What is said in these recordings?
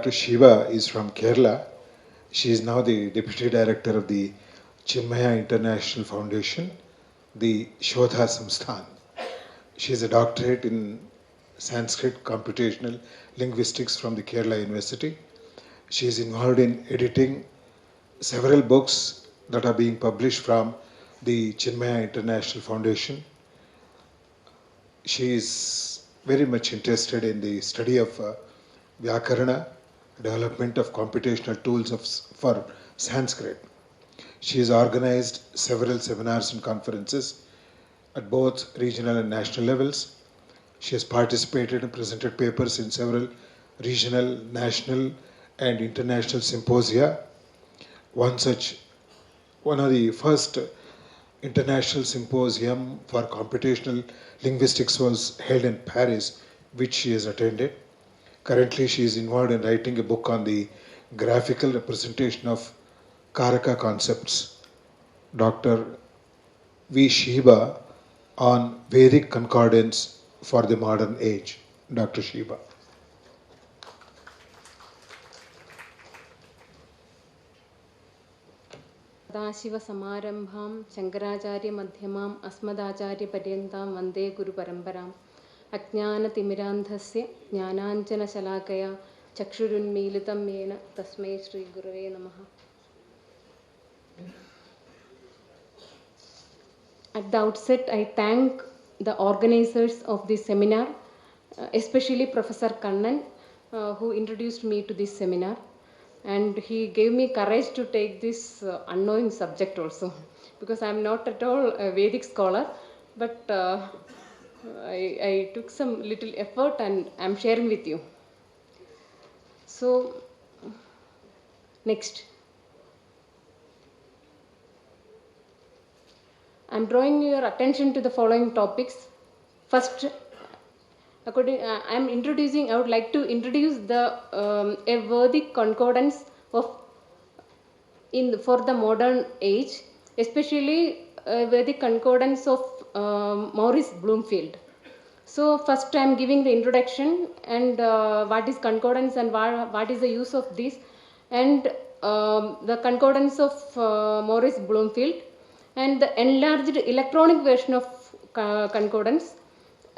Dr. Shiva is from Kerala. She is now the Deputy Director of the Chinmaya International Foundation, the Shodha Samsthan. She is a doctorate in Sanskrit Computational Linguistics from the Kerala University. She is involved in editing several books that are being published from the Chinmaya International Foundation. She is very much interested in the study of Vyakarana, development of computational tools for Sanskrit. She has organized several seminars and conferences at both regional and national levels. She has participated and presented papers in several regional, national, and international symposia. One of the first international symposium for computational linguistics was held in Paris, which she has attended. Currently, she is involved in writing a book on the graphical representation of Karaka concepts. Dr. V. Shiba on Vedic concordance for the modern age. Dr. Shiba. सदाशिवसमारम्भां शङ्कराचार्यमध्यमाम् अस्मदाचार्यपर्यन्तां वन्दे गुरुपरम्पराम् अज्ञानतिमिरान्धस्य ज्ञानाञ्जनशलाकया चक्षुरुन्मीलितं येन तस्मै श्रीगुरवे नमः. At the outset, I thank the organizers of this seminar, especially Professor Kannan, who introduced me to this seminar. And he gave me courage to take this unknowing subject also, because I am not at all a Vedic scholar, but I took some little effort and I am sharing with you. So, next. I am drawing your attention to the following topics. First, I would like to introduce a Vedic concordance for the modern age, especially a Vedic concordance of Maurice Bloomfield. So first I am giving the introduction and what is concordance and what is the use of this, and the concordance of Maurice Bloomfield, and the enlarged electronic version of concordance,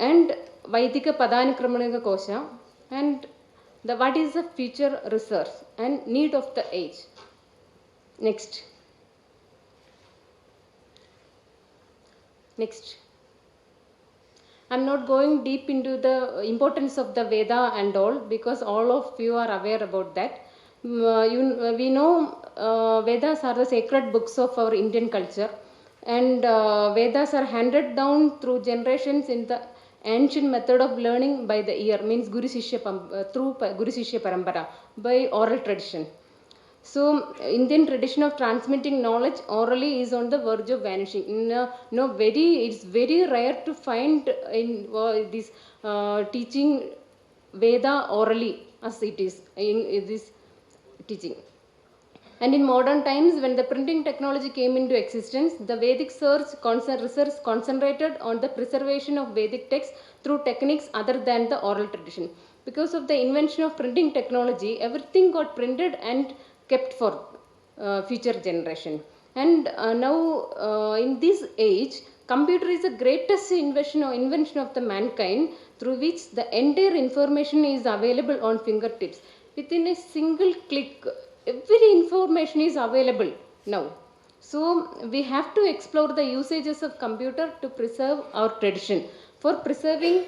and Vaidika Padanikramanika Kosha, and what is the future research and need of the age. Next. I am not going deep into the importance of the Veda and all, because all of you are aware about that. We know Vedas are the sacred books of our Indian culture, and Vedas are handed down through generations in the ancient method of learning by the ear, means through Guru Shishya Parampara, by oral tradition. So, Indian tradition of transmitting knowledge orally is on the verge of vanishing. It's very rare to find in this teaching Veda orally as it is in this teaching. And in modern times, when the printing technology came into existence, the Vedic research concentrated on the preservation of Vedic texts through techniques other than the oral tradition. Because of the invention of printing technology, everything got printed and kept for future generation. And now in this age, computer is the greatest invention of the mankind, through which the entire information is available on fingertips. Within a single click, every information is available now. So we have to explore the usages of computer to preserve our tradition. For preserving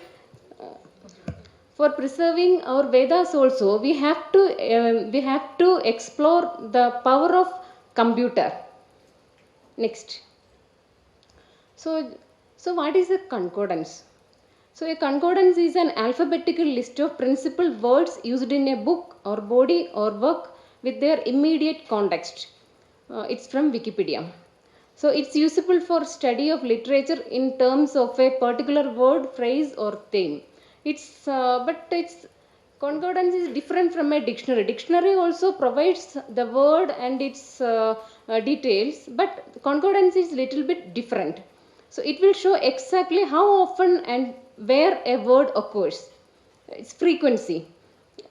our Vedas also, we have to explore the power of computer. Next. So what is a concordance? So a concordance is an alphabetical list of principal words used in a book or body or work with their immediate context. It's from Wikipedia. So it's useful for study of literature in terms of a particular word, phrase or theme. Concordance is different from a dictionary. Dictionary also provides the word and its details, but concordance is little bit different. So it will show exactly how often and where a word occurs, its frequency.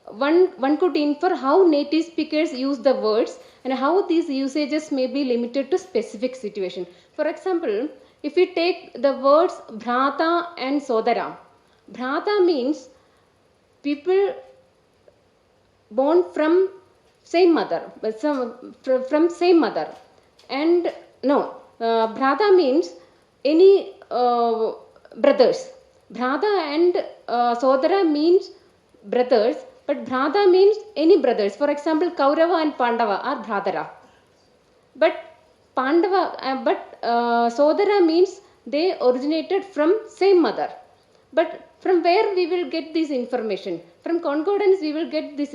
one could infer how native speakers use the words and how these usages may be limited to specific situation. For example, if we take the words bhrata and sodara, bhrata means people born from same mother, from same mother, and no, bhrata means any brothers. Bhrata and sodara means brothers, but bhrata means any brothers. For example, Kaurava and Pandava are bhradara. But Sodara means they originated from same mother. But from where we will get this information? From concordance we will get this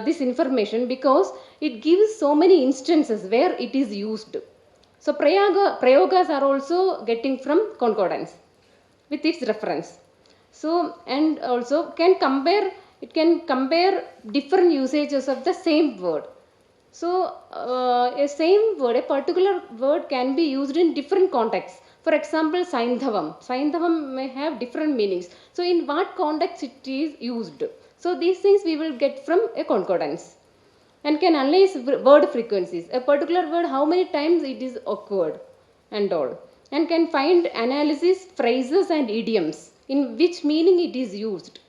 this information because it gives so many instances where it is used. So prayogas are also getting from concordance with its reference. So and also it can compare different usages of the same word. So a same word, a particular word can be used in different contexts. For example, Saindhavam. Saindhavam may have different meanings. So in what context it is used? So these things we will get from a concordance. And can analyze word frequencies. A particular word, how many times it is occurred and all. And can find analysis, phrases and idioms in which meaning it is used.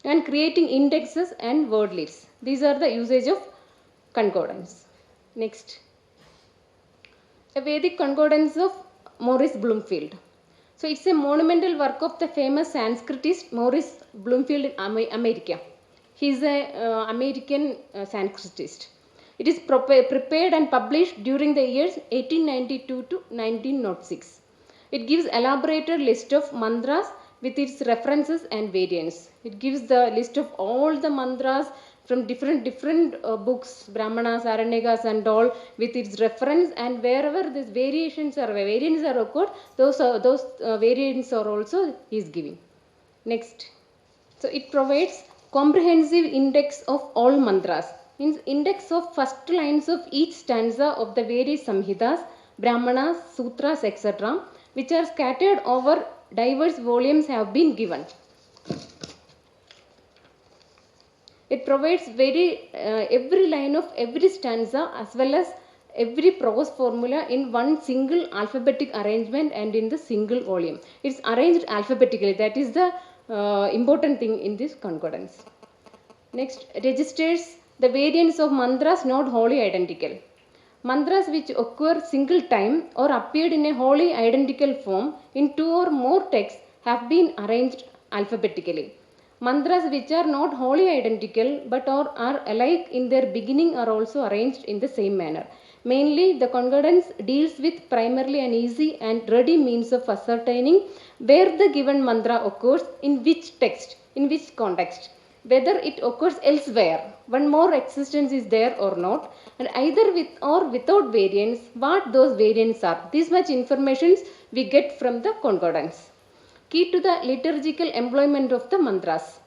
And creating indexes and word lists. These are the usage of concordance. Next, a Vedic concordance of Maurice Bloomfield. So it's a monumental work of the famous Sanskritist Maurice Bloomfield in America. He is a American Sanskritist. It is prepared and published during the years 1892 to 1906. It gives elaborated list of mantras with its references and variants. It gives the list of all the mantras from different books, Brahmanas, Aranyakas and all with its reference, and wherever these variants are occurred, those variants are also he is giving. Next. So it provides comprehensive index of all mantras, means index of first lines of each stanza of the various samhitas, Brahmanas, sutras, etc., which are scattered over diverse volumes have been given. It provides every line of every stanza as well as every prose formula in one single alphabetic arrangement and in the single volume. It's arranged alphabetically. That is the important thing in this concordance. Next, registers the variants of mantras not wholly identical. Mantras which occur single time or appeared in a wholly identical form in two or more texts have been arranged alphabetically. Mantras which are not wholly identical but are alike in their beginning are also arranged in the same manner. Mainly, the concordance deals with primarily an easy and ready means of ascertaining where the given mantra occurs, in which text, in which context, whether it occurs elsewhere, one more existence is there or not, and either with or without variants, what those variants are. This much information we get from the concordance. Key to the liturgical employment of the mantras.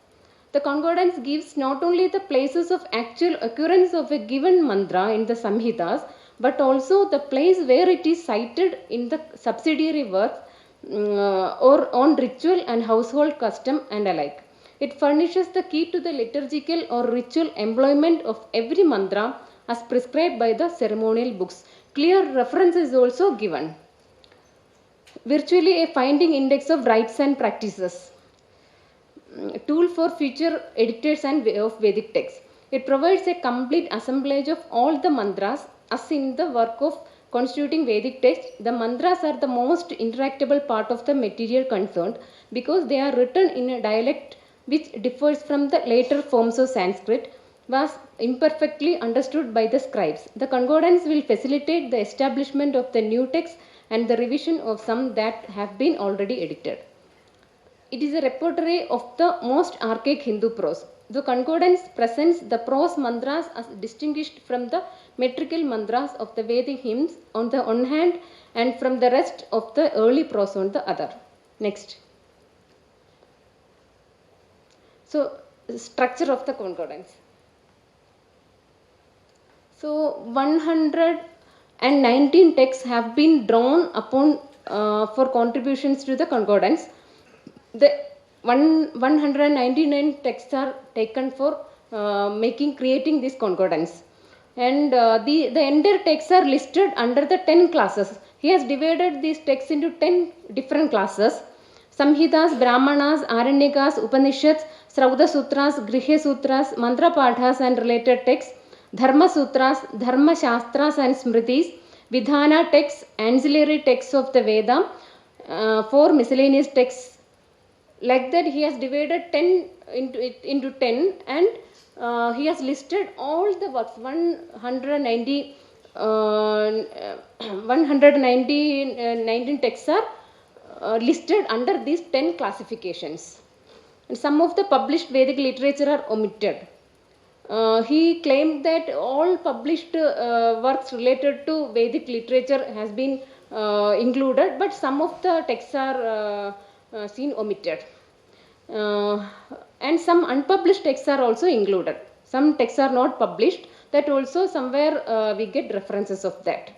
The concordance gives not only the places of actual occurrence of a given mantra in the samhitas, but also the place where it is cited in the subsidiary works or on ritual and household custom and alike. It furnishes the key to the liturgical or ritual employment of every mantra as prescribed by the ceremonial books. Clear reference is also given. Virtually a finding index of rites and practices. Tool for future editors and of Vedic texts. It provides a complete assemblage of all the mantras as in the work of constituting Vedic text. The mantras are the most interactable part of the material concerned because they are written in a dialect which differs from the later forms of Sanskrit, was imperfectly understood by the scribes. The concordance will facilitate the establishment of the new text and the revision of some that have been already edited. It is a repertory of the most archaic Hindu prose. The concordance presents the prose mantras as distinguished from the metrical mantras of the Vedic hymns on the one hand and from the rest of the early prose on the other. Next. So, structure of the concordance. So, 119 texts have been drawn upon for contributions to the concordance. The 199 texts are taken for creating this concordance. And the entire texts are listed under the 10 classes. He has divided these texts into 10 different classes. Samhitas, Brahmanas, Aranyakas, Upanishads, Srauda Sutras, Grihya Sutras, Mantra Pathas and related texts, Dharma Sutras, Dharma Shastras and Smritis, Vidhana texts, ancillary texts of the Veda, 4 miscellaneous texts. Like that, he has divided 10 into 10, and he has listed all the works, 19 texts are listed under these 10 classifications. And some of the published Vedic literature are omitted. He claimed that all published works related to Vedic literature has been included, but some of the texts are seen omitted. And some unpublished texts are also included. Some texts are not published, that also somewhere we get references of that.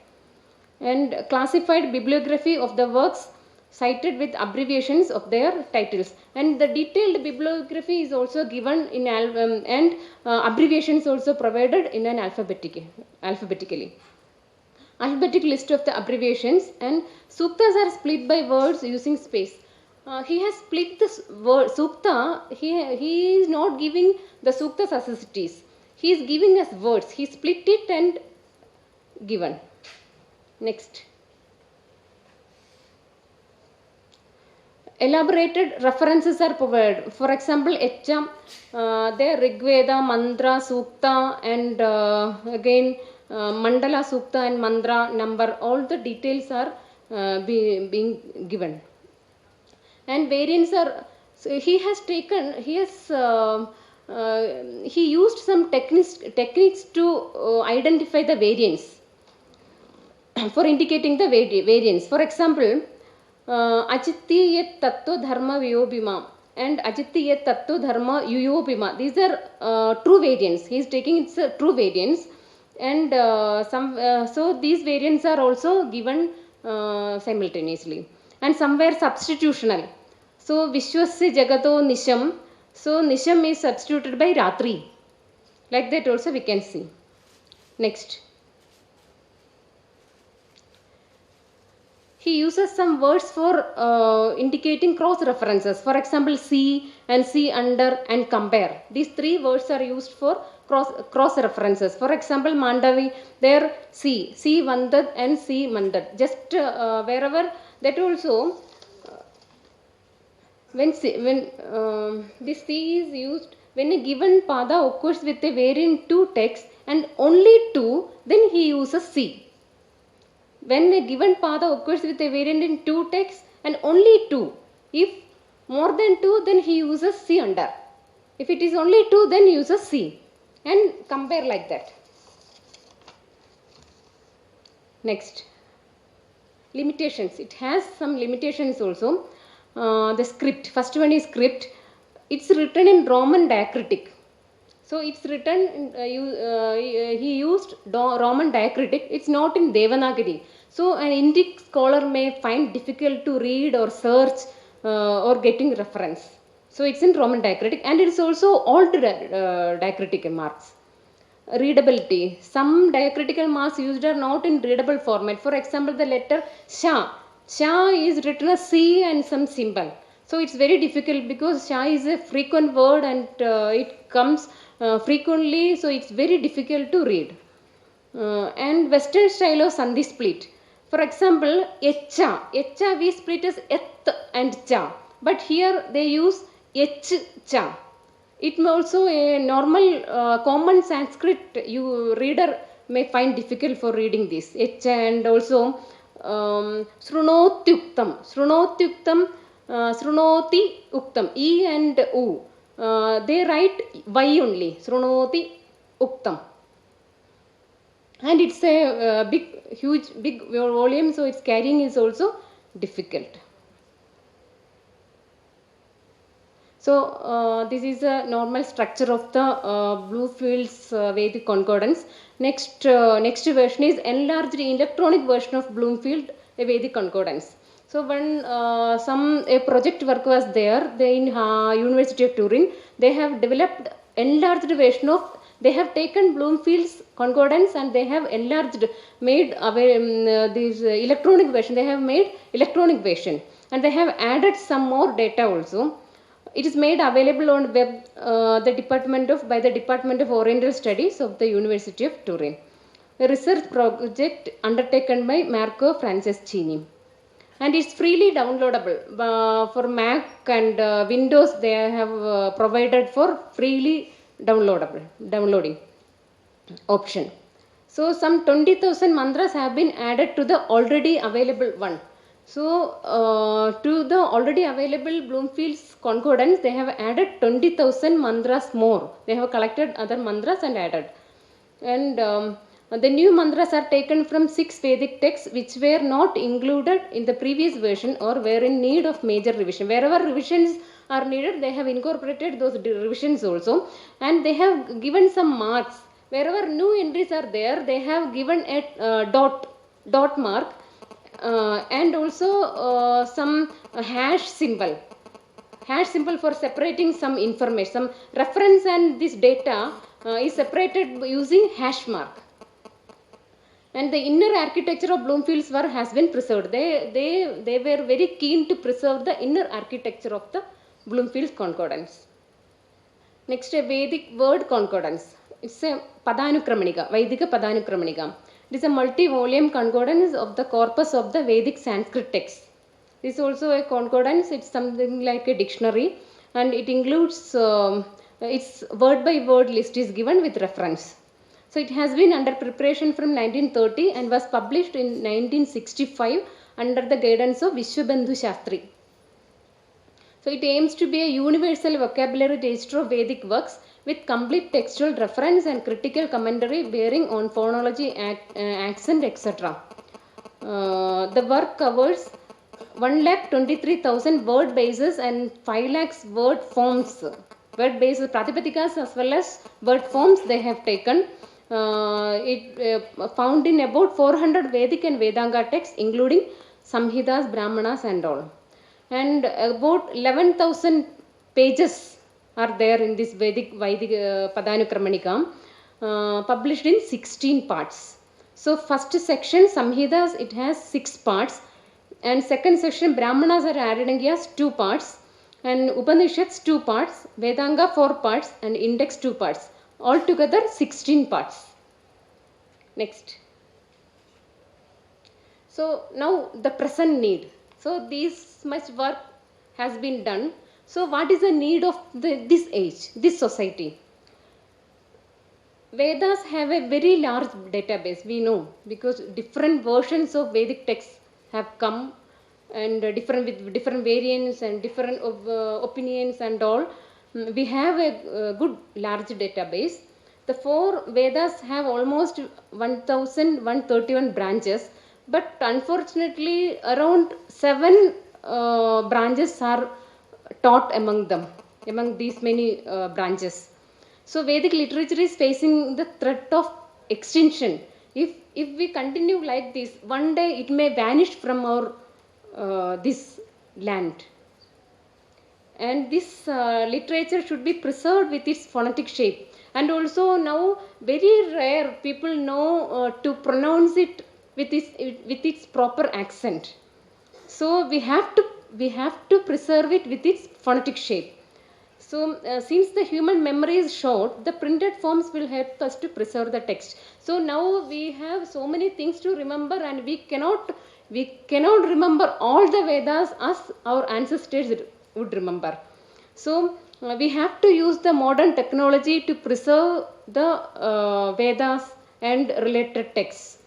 And classified bibliography of the works cited with abbreviations of their titles, and the detailed bibliography is also given in and abbreviations also provided in an alphabetically. Alphabetic list of the abbreviations, and suktas are split by words using space. He has split the word sukta. He is not giving the suktas as it is. He is giving us words. He split it and given. Next. Elaborated references are provided. For example, Echa, there Rigveda, Mantra, Sukta, and again Mandala, Sukta, and Mantra number. All the details are being given. And variants are. So he used some techniques to identify the variants for indicating the variants. For example, Achitti yet Tattva Dharma Vyobhima and Achitti yet Tattva Dharma Yuyobhima. These are true variants. He is taking its true variants, and so these variants are also given simultaneously. And somewhere substitutional. So Vishwasya Jagato Nisham. So Nisham is substituted by Ratri. Like that also we can see. Next. He uses some words for indicating cross references. For example, see and see under and compare. These 3 words are used for cross references. For example, Mandavi, there see Vandad and see Mandad. Just wherever that also, when this see is used, when a given pada occurs with a variant 2 text and only 2, then he uses see. When a given pada occurs with a variant in 2 texts and only 2, if more than 2, then he uses see under. If it is only 2, then he uses see, and compare like that. Next, limitations. It has some limitations also. The script. First one is script. It's written in Roman diacritic. So it's written. He used Roman diacritic. It's not in Devanagari. So an Indic scholar may find difficult to read or search or getting reference. So it's in Roman diacritic, and it is also old diacritic marks. Readability. Some diacritical marks used are not in readable format. For example, the letter Sha. Sha is written as C and some symbol. So it's very difficult because Sha is a frequent word and it comes frequently. So it's very difficult to read. And Western style of Sandhi split. For example, Echa. Echa we split as Et and Cha. But here they use Ech Cha. It may also a normal common Sanskrit reader may find difficult for reading this. Echa, and also Srunotyuktam. Srunotyuktam, Srunoti Uktam. E and U. They write Y only. Srunoti Uktam. And it's a big volume, so its carrying is also difficult. So this is a normal structure of the Bloomfield's Vedic Concordance. Next version is enlarged electronic version of Bloomfield Vedic Concordance. So when a project work was there, they in University of Turin, they have developed enlarged version of. They have taken Bloomfield's concordance and they have enlarged, made this electronic version. They have made electronic version and they have added some more data also. It is made available on web by the Department of Oriental Studies of the University of Turin. A research project undertaken by Marco Franceschini. And it's freely downloadable for Mac and Windows. They have provided for freely downloading option. So some 20,000 mantras have been added to the already available one. So to the already available Bloomfield's concordance, they have added 20,000 mantras more. They have collected other mantras and added. And the new mantras are taken from 6 Vedic texts which were not included in the previous version or were in need of major revision. Wherever revisions are needed, they have incorporated those revisions also, and they have given some marks. Wherever new entries are there, they have given a dot mark and also some hash symbol for separating some information. Some reference and this data is separated using hash mark. And the inner architecture of Bloomfield's work has been preserved. They were very keen to preserve the inner architecture of the Bloomfield's concordance. Next, a Vedic word concordance. It's a Padanukramika, Vedika Padanukramika. It is a multi-volume concordance of the corpus of the Vedic Sanskrit text. This is also a concordance. It's something like a dictionary, and it includes its word-by-word list is given with reference. So it has been under preparation from 1930 and was published in 1965 under the guidance of Vishwabandhu Shastri. So it aims to be a universal vocabulary register of Vedic works with complete textual reference and critical commentary bearing on phonology, accent, etc. The work covers 1,23,000 word bases and 5 lakhs word forms. Word bases, Pratipadikas as well as word forms they have taken. Found in about 400 Vedic and Vedanga texts, including Samhitas, Brahmanas and all. And about 11,000 pages are there in this Vedic Padanukramika, published in 16 parts. So first section Samhitas, it has 6 parts, and second section Brahmanas are added as 2 parts, and Upanishads 2 parts, Vedanga 4 parts, and Index 2 parts. Altogether 16 parts. Next. So now the present need. So this much work has been done. So what is the need of this age, this society? Vedas have a very large database, we know, because different versions of Vedic texts have come and with different variants and different opinions and all. We have a good large database. The 4 Vedas have almost 1,131 branches, but unfortunately around 7 branches are taught among these many branches. So Vedic literature is facing the threat of extinction. If we continue like this, one day it may vanish from our this land. And this literature should be preserved with its phonetic shape. And also now very rare people know to pronounce it with its proper accent. So we have to preserve it with its phonetic shape. So since the human memory is short, the printed forms will help us to preserve the text. So now we have so many things to remember, and we cannot remember all the Vedas as our ancestors would remember. So we have to use the modern technology to preserve the Vedas and related texts.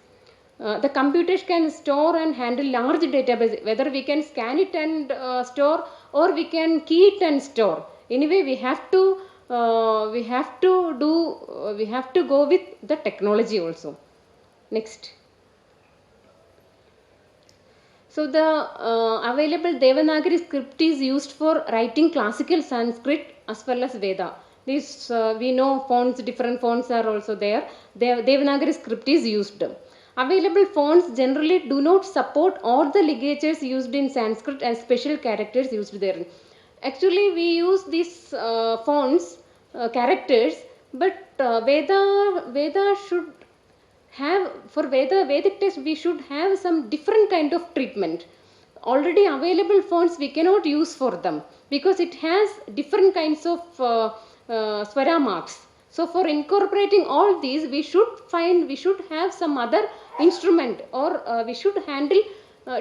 The computers can store and handle large databases. Whether we can scan it and store, or we can key it and store. Anyway, we have to go with the technology also. Next. So the available Devanagari script is used for writing classical Sanskrit as well as Veda. This we know fonts, different fonts are also there. Devanagari script is used. Available fonts generally do not support all the ligatures used in Sanskrit and special characters used therein. Actually, we use these fonts, characters, but Veda should have, for Vedic text we should have some different kind of treatment. Already available fonts we cannot use for them because it has different kinds of swara marks. So for incorporating all these, we should have some other instrument, or we should handle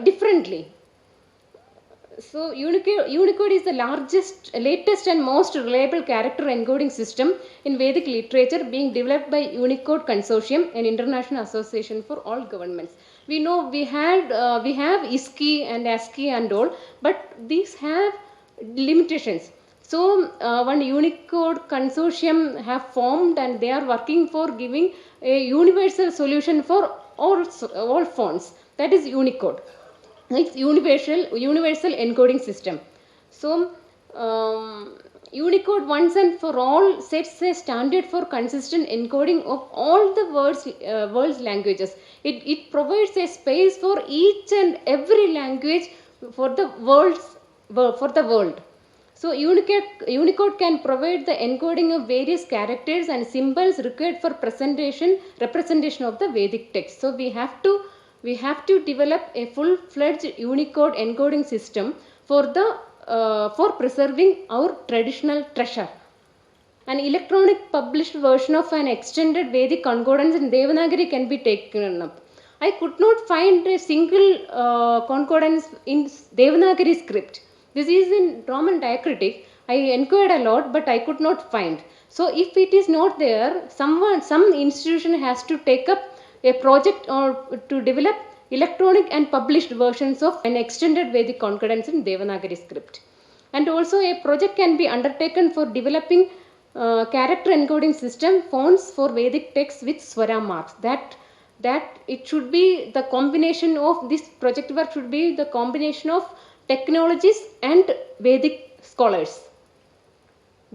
differently. So Unicode is the latest and most reliable character encoding system in Vedic literature, being developed by Unicode Consortium, an international association for all governments. We know we have ISKI and ASCII and all, but these have limitations. So one Unicode Consortium have formed, and they are working for giving a universal solution for all fonts. That is Unicode. It's universal encoding system. So Unicode once and for all sets a standard for consistent encoding of all the world's languages. It provides a space for each and every language for the world. So Unicode can provide the encoding of various characters and symbols required for representation of the Vedic text. So we have to develop a full-fledged Unicode encoding system for preserving our traditional treasure. An electronic published version of an extended Vedic concordance in Devanagari can be taken up. I could not find a single concordance in Devanagari script. This is in Roman diacritic. I inquired a lot, but I could not find. So if it is not there, some institution has to take up a project or to develop electronic and published versions of an extended Vedic concordance in Devanagari script. And also a project can be undertaken for developing character encoding system fonts for Vedic texts with swara marks. That it should be the combination of this project work should be the combination of technologists and Vedic scholars.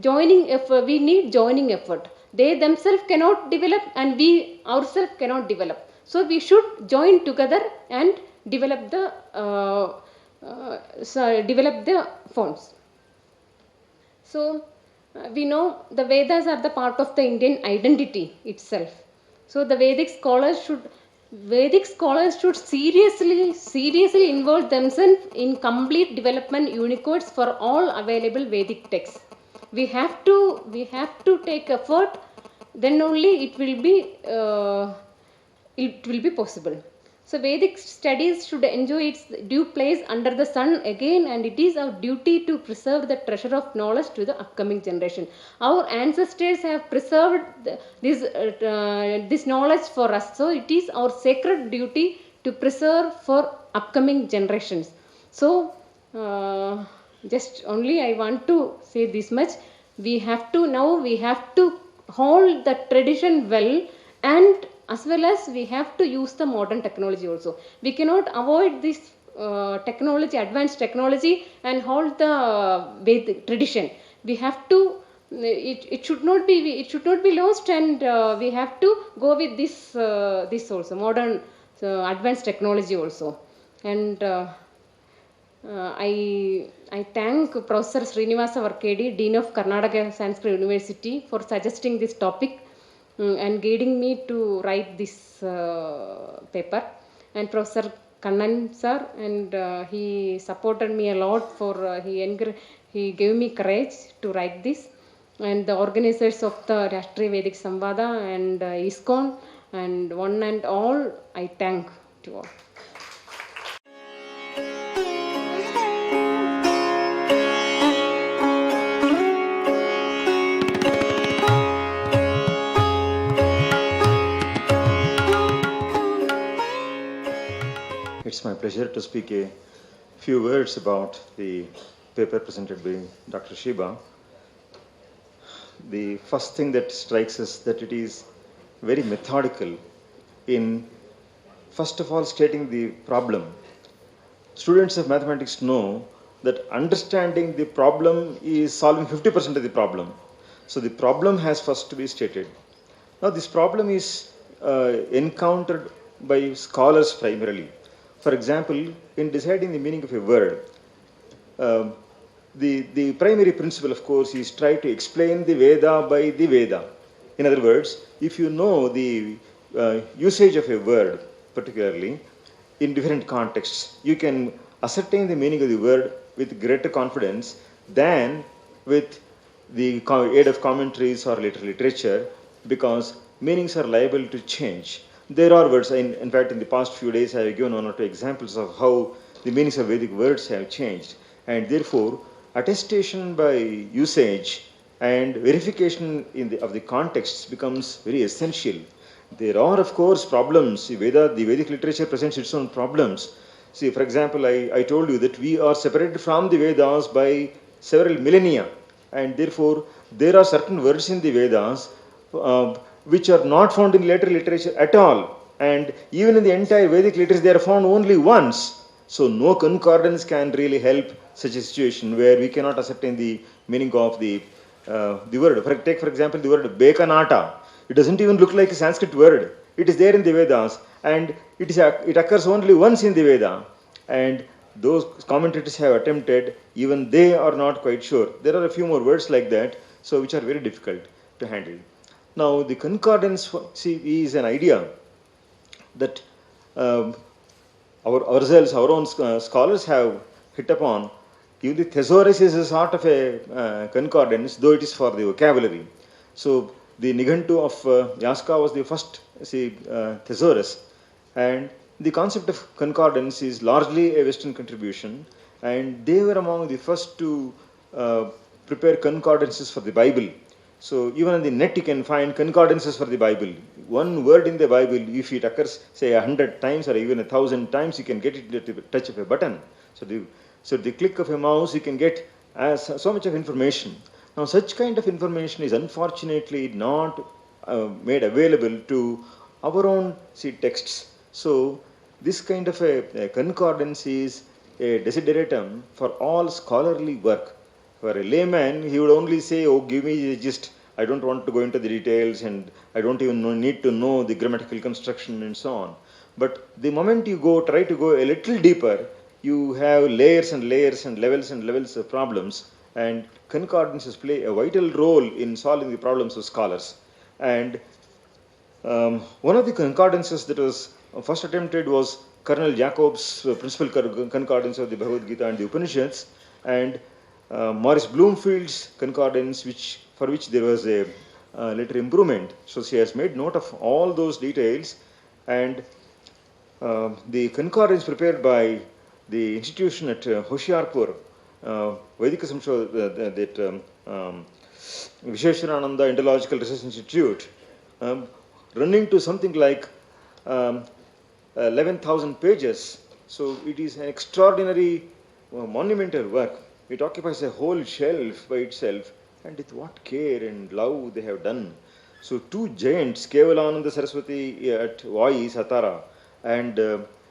We need joining effort. They themselves cannot develop, and we ourselves cannot develop. So we should join together and develop the fonts. So we know the Vedas are the part of the Indian identity itself. So the Vedic scholars should seriously involve themselves in complete development Unicodes for all available Vedic texts. We have to take effort, then only it will be possible. So Vedic studies should enjoy its due place under the sun again, and it is our duty to preserve the treasure of knowledge to the upcoming generation. Our ancestors have preserved this knowledge for us, so it is our sacred duty to preserve for upcoming generations. So just only I want to say this much: we have to hold the tradition well, and as well as we have to use the modern technology also. We cannot avoid this advanced technology, and hold the Vedic tradition. We have to. It should not be lost, and we have to go with this also modern advanced technology also. And I thank Professor Srinivasa Varkedi, Dean of Karnataka Sanskrit University, for suggesting this topic and guiding me to write this paper, and Professor Kannan sir, and he supported me a lot he gave me courage to write this, and the organizers of the Rashtriya Vedic Samvada and ISKCON, and one and all, I thank to all. It's my pleasure to speak a few words about the paper presented by Dr. Shiba. The first thing that strikes us that it is very methodical in, first of all, stating the problem. Students of mathematics know that understanding the problem is solving 50% of the problem. So the problem has first to be stated. Now this problem is encountered by scholars primarily. For example, in deciding the meaning of a word, the primary principle, of course, is try to explain the Veda by the Veda. In other words, if you know the usage of a word, particularly in different contexts, you can ascertain the meaning of the word with greater confidence than with the aid of commentaries or literature, because meanings are liable to change. There are words, in fact, in the past few days, I have given one or two examples of how the meanings of Vedic words have changed, and therefore, attestation by usage and verification of the contexts becomes very essential. There are, of course, problems. The Vedic literature presents its own problems. See, for example, I told you that we are separated from the Vedas by several millennia, and therefore there are certain words in the Vedas which are not found in later literature at all, and even in the entire Vedic literature they are found only once. So no concordance can really help such a situation where we cannot ascertain the meaning of the word. Take for example the word bekanata. It doesn't even look like a Sanskrit word. It is there in the Vedas, and it occurs only once in the Veda. And those commentators have attempted, even they are not quite sure. There are a few more words like that, so which are very difficult to handle. Now, the concordance, see, is an idea that ourselves, our own scholars have hit upon. Even the thesaurus is a sort of a concordance, though it is for the vocabulary. So, the Nightu of Yaska was the first thesaurus, and the concept of concordance is largely a Western contribution, and they were among the first to prepare concordances for the Bible. So even on the net you can find concordances for the Bible. One word in the Bible, if it occurs say 100 times or even 1,000 times, you can get it at the touch of a button. So the click of a mouse, you can get so much of information. Now such kind of information is unfortunately not made available to our own texts. So this kind of a concordance is a desideratum for all scholarly work. For a layman, he would only say, oh, give me just, I don't want to go into the details, and I don't even need to know the grammatical construction and so on. But the moment you try to go a little deeper, you have layers and layers and levels of problems, and concordances play a vital role in solving the problems of scholars. And one of the concordances that was first attempted was Colonel Jacob's principal concordance of the Bhagavad Gita and the Upanishads, and Maurice Bloomfield's concordance, for which there was a later improvement. So she has made note of all those details, and the concordance prepared by the institution at Hoshiarpur, Vedasamvada, that Visheswarananda Indological Research Institute, running to something like 11,000 pages. So it is an extraordinary monumental work. It occupies a whole shelf by itself, and with what care and love they have done. So two giants, Kevalananda Saraswati at Vai, Satara, and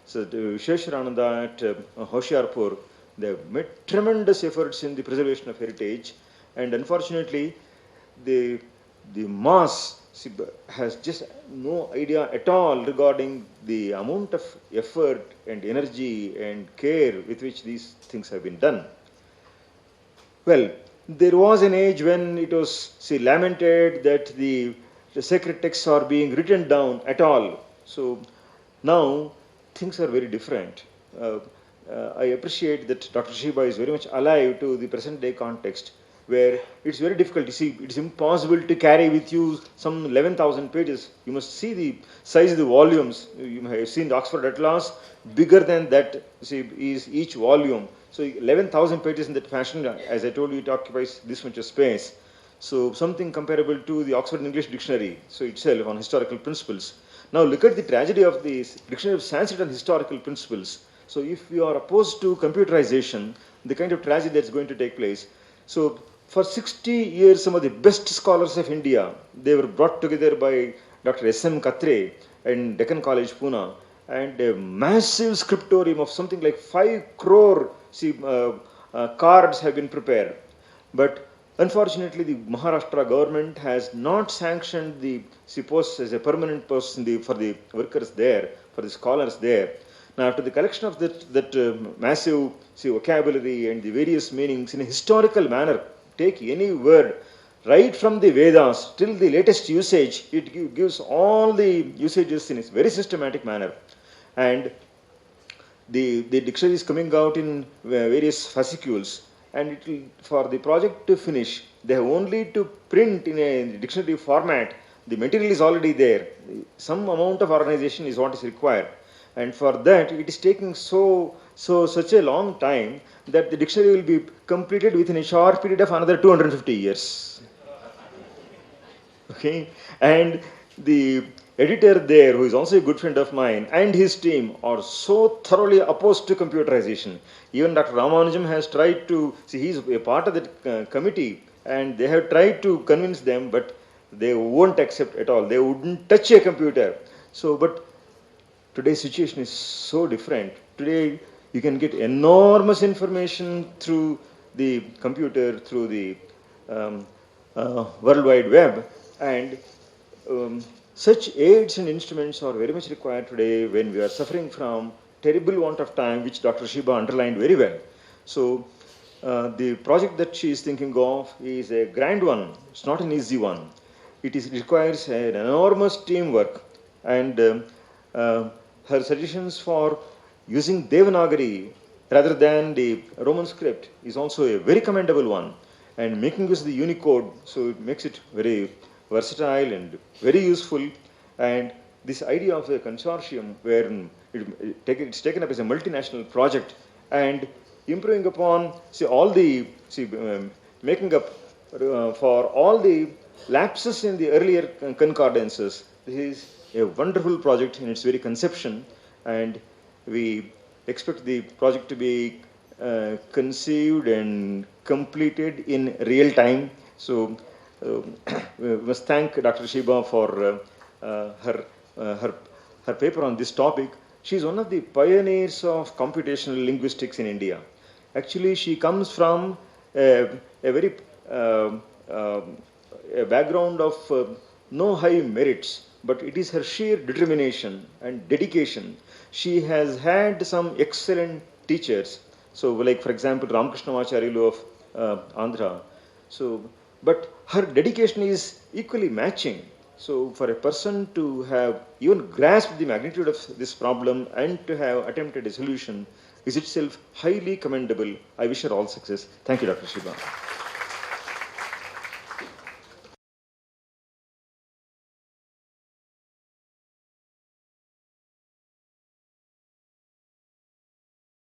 Visheswarananda at Hoshiarpur, they have made tremendous efforts in the preservation of heritage, and unfortunately the mass has just no idea at all regarding the amount of effort and energy and care with which these things have been done. Well, there was an age when it was lamented that the sacred texts are being written down at all. So now things are very different. I appreciate that Dr. Shiba is very much alive to the present day context, where it's very difficult to see. It's impossible to carry with you some 11,000 pages. You must see the size of the volumes. You have seen the Oxford Atlas, bigger than that is each volume. So 11,000 pages in that fashion, as I told you, it occupies this much of space. So something comparable to the Oxford English Dictionary, so itself on historical principles. Now look at the tragedy of the Dictionary of Sanskrit on historical principles. So if you are opposed to computerization, the kind of tragedy that's going to take place. So for 60 years, some of the best scholars of India, they were brought together by Dr. S.M. Katre in Deccan College, Pune, and a massive scriptorium of something like 5 crore cards have been prepared. But Unfortunately, the Maharashtra government has not sanctioned the post as a permanent post for the workers there, for the scholars there. Now, after the collection of that massive vocabulary and the various meanings in a historical manner, take any word right from the Vedas till the latest usage, it gives all the usages in a very systematic manner. And the dictionary is coming out in various fascicules, and it will, for the project to finish, they have only to print in a dictionary format. The material is already there. Some amount of organization is what is required, and for that it is taking such a long time that the dictionary will be completed within a short period of another 250 years. Okay, and the editor there, who is also a good friend of mine, and his team are so thoroughly opposed to computerization. Even Dr. Ramanujam has tried to see, he's a part of that committee, and they have tried to convince them, but they won't accept at all. They wouldn't touch a computer. So, but today's situation is so different. Today, you can get enormous information through the computer, through the World Wide Web, and such aids and instruments are very much required today when we are suffering from terrible want of time, which Dr. Shiba underlined very well. So, the project that she is thinking of is a grand one. It's not an easy one. It requires an enormous teamwork, and her suggestions for using Devanagari rather than the Roman script is also a very commendable one, and making use of the Unicode, so it makes it very versatile and very useful. And this idea of a consortium where it's taken up as a multinational project and improving upon making up for all the lapses in the earlier concordances. This is a wonderful project in its very conception, and we expect the project to be conceived and completed in real time. So we must thank Dr. Shiba for her paper on this topic. She is one of the pioneers of computational linguistics in India. Actually, she comes from a very a background of no high merits, but it is her sheer determination and dedication. She has had some excellent teachers. So, like for example, Ramakrishna Acharyalu of Andhra. So, but her dedication is equally matching. So, for a person to have even grasped the magnitude of this problem and to have attempted a solution is itself highly commendable. I wish her all success. Thank you, Dr. Shiba.